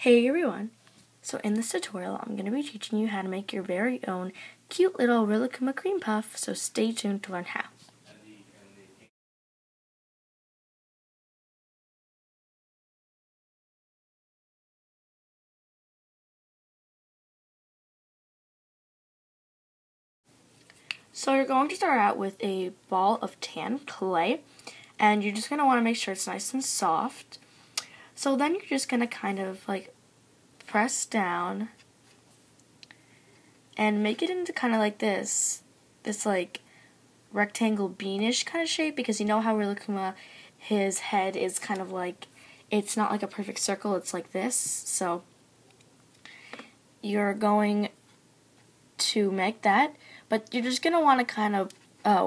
Hey everyone! So in this tutorial, I'm going to be teaching you how to make your very own cute little Rilakkuma Cream Puff, so stay tuned to learn how. So you're going to start out with a ball of tan clay, and you're just going to want to make sure it's nice and soft. So then you're just going to kind of like press down and make it into kind of like this like rectangle beanish kind of shape, because you know how Rilakkuma, his head is kind of like, it's not like a perfect circle, it's like this. So you're going to make that, but you're just going to want to kind of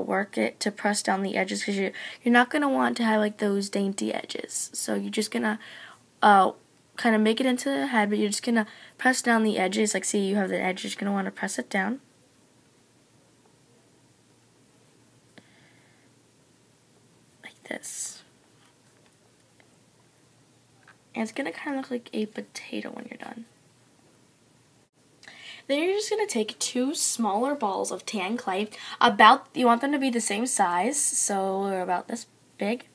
work it to press down the edges, because you're not going to want to have like those dainty edges. So you're just going to kind of make it into the head, but you're just going to press down the edges. Like, see, you have the edge, you're just going to want to press it down. Like this. And it's going to kind of look like a potato when you're done. Then you're just going to take two smaller balls of tan clay. You want them to be the same size, so they're about this big.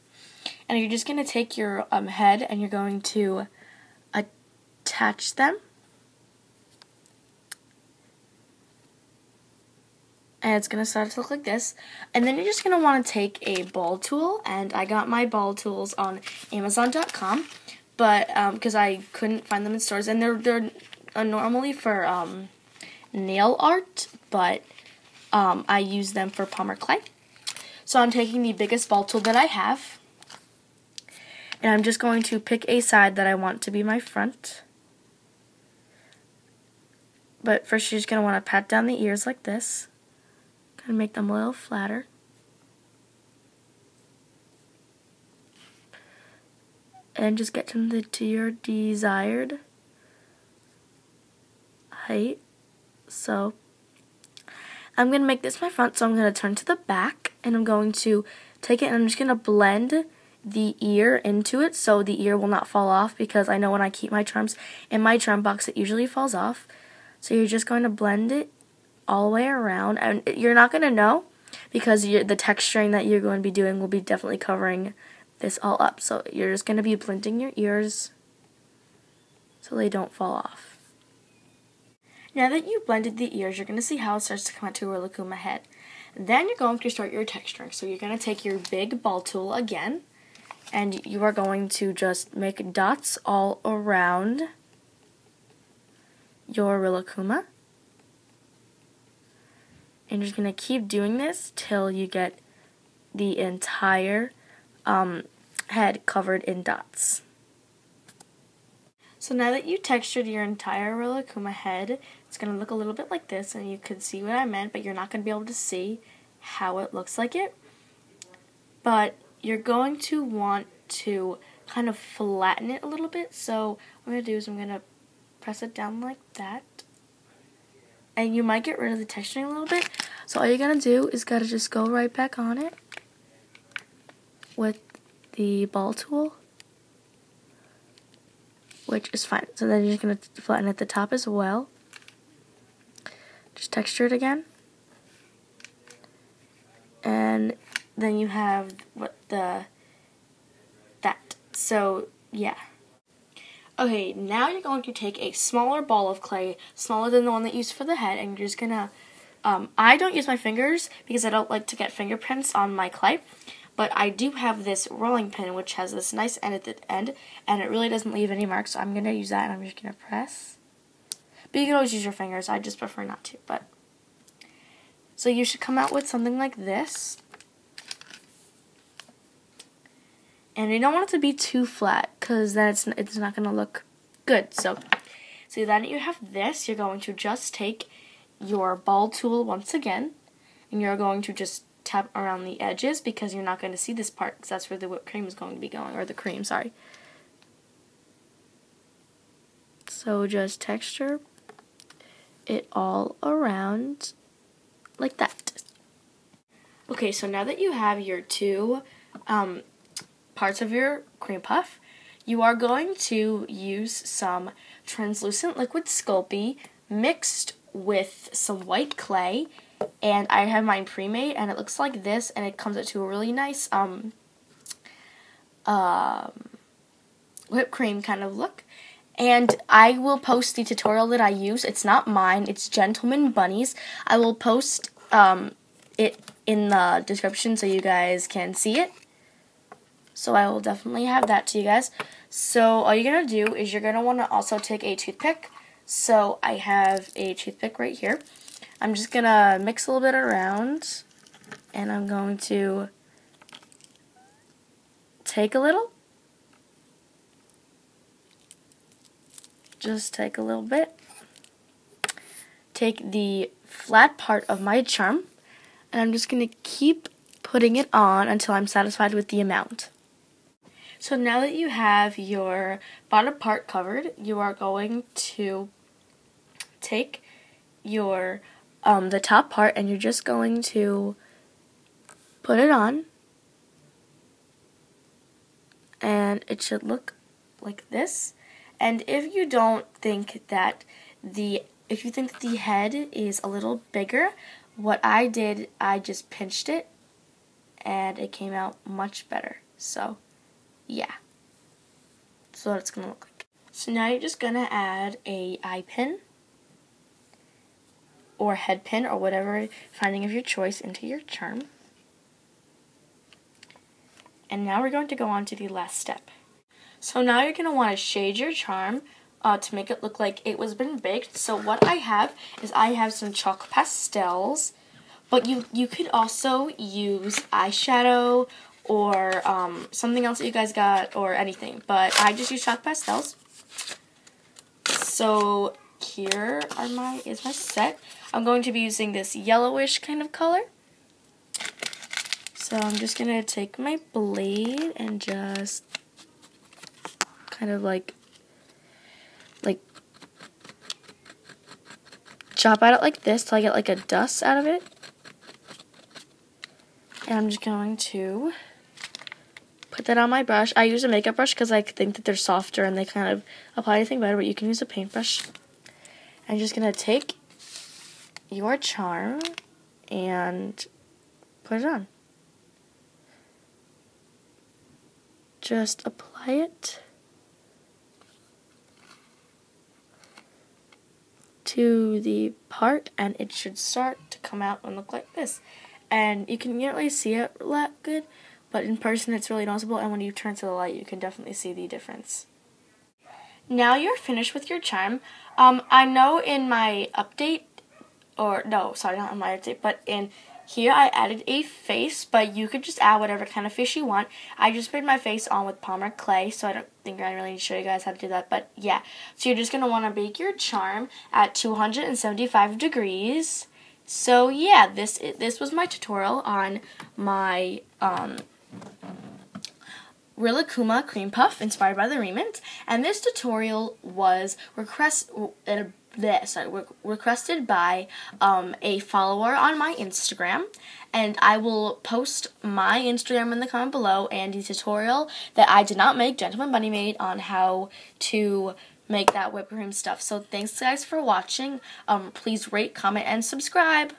And you're just going to take your head and you're going to attach them. And it's going to start to look like this. And then you're just going to want to take a ball tool. And I got my ball tools on Amazon.com. But because I couldn't find them in stores. And they're normally for nail art. But I use them for Palmer clay. So I'm taking the biggest ball tool that I have. And I'm just going to pick a side that I want to be my front. But first you're just going to want to pat down the ears like this. Kind of make them a little flatter. And just get them to your desired height. So I'm going to make this my front, so I'm going to turn to the back. And I'm going to take it and I'm just going to blend the ear into it so the ear will not fall off, because I know when I keep my charms in my charm box it usually falls off. So you're just going to blend it all the way around, and you're not going to know, because the texturing that you're going to be doing will be definitely covering this all up. So you're just going to be blending your ears so they don't fall off. Now that you've blended the ears, you're going to see how it starts to come out to a Rilakkuma head. Then you're going to start your texturing. So you're going to take your big ball tool again, and you are going to just make dots all around your Rilakkuma. And you're just going to keep doing this till you get the entire head covered in dots. So now that you textured your entire Rilakkuma head, it's going to look a little bit like this, and you can see what I meant, but you're not going to be able to see how it looks like it. But you're going to want to kind of flatten it a little bit. So what I'm going to do is I'm going to press it down like that. And you might get rid of the texturing a little bit. So all you're going to do is got to just go right back on it with the ball tool, which is fine. So then you're just going to flatten at the top as well. Just texture it again. And then you have that. So yeah. Okay, now you're going to take a smaller ball of clay, smaller than the one that you used for the head, and you're just gonna, I don't use my fingers because I don't like to get fingerprints on my clay, but I do have this rolling pin which has this nice end at the end, and it really doesn't leave any marks, so I'm gonna use that and I'm just gonna press. But you can always use your fingers, I just prefer not to, but. So you should come out with something like this. And you don't want it to be too flat, because then it's not going to look good. So then you have this. You're going to just take your ball tool once again, and you're going to just tap around the edges, because you're not going to see this part, because that's where the whipped cream is going to be going, or the cream, sorry. So just texture it all around like that. Okay, so now that you have your two parts of your cream puff, you are going to use some translucent liquid Sculpey mixed with some white clay, and I have mine pre-made, and it looks like this, and it comes into a really nice whipped cream kind of look. And I will post the tutorial that I use. It's not mine, it's Gentlemenbunny's. I will post it in the description so you guys can see it. So I will definitely have that to you guys. So all you're going to do is you're going to want to also take a toothpick. So I have a toothpick right here. I'm just going to mix a little bit around, and I'm going to take a little. Just take a little bit. Take the flat part of my charm, and I'm just going to keep putting it on until I'm satisfied with the amount. So now that you have your bottom part covered, you are going to take your the top part, and you're just going to put it on, and it should look like this. And if you don't think that if you think the head is a little bigger, what I did, I just pinched it, and it came out much better. So yeah, that's what it's gonna look like. So now you're just gonna add a eye pin or head pin or whatever finding of your choice into your charm. And now we're going to go on to the last step. So now you're going to want to shade your charm to make it look like it was been baked. So what I have is I have some chalk pastels, but you could also use eyeshadow or something else that you guys got or anything. But I just use chalk pastels. So here is my set. I'm going to be using this yellowish kind of color. So I'm just going to take my blade and just kind of like chop at it like this till I get like a dust out of it. And I'm just going to put that on my brush. I use a makeup brush because I think that they're softer and they kind of apply anything better, but you can use a paintbrush. I'm just going to take your charm and put it on. Just apply it to the part, and it should start to come out and look like this. And you can really see it good, but in person it's really noticeable, and when you turn to the light you can definitely see the difference. Now you're finished with your charm. I know in my update, or no, sorry, not in my update, but in here I added a face, but you could just add whatever kind of face you want. I just sprayed my face on with Palmer clay, so I don't think I really need to show you guys how to do that, but yeah. So you're just going to want to bake your charm at 275 degrees. So yeah, this was my tutorial on my Rilakkuma Cream Puff inspired by the Remint, and this tutorial was requested by a follower on my Instagram, and I will post my Instagram in the comment below and the tutorial that I did not make, Gentlemenbunny made, on how to make that whipped cream stuff. So thanks guys for watching. Please rate, comment, and subscribe.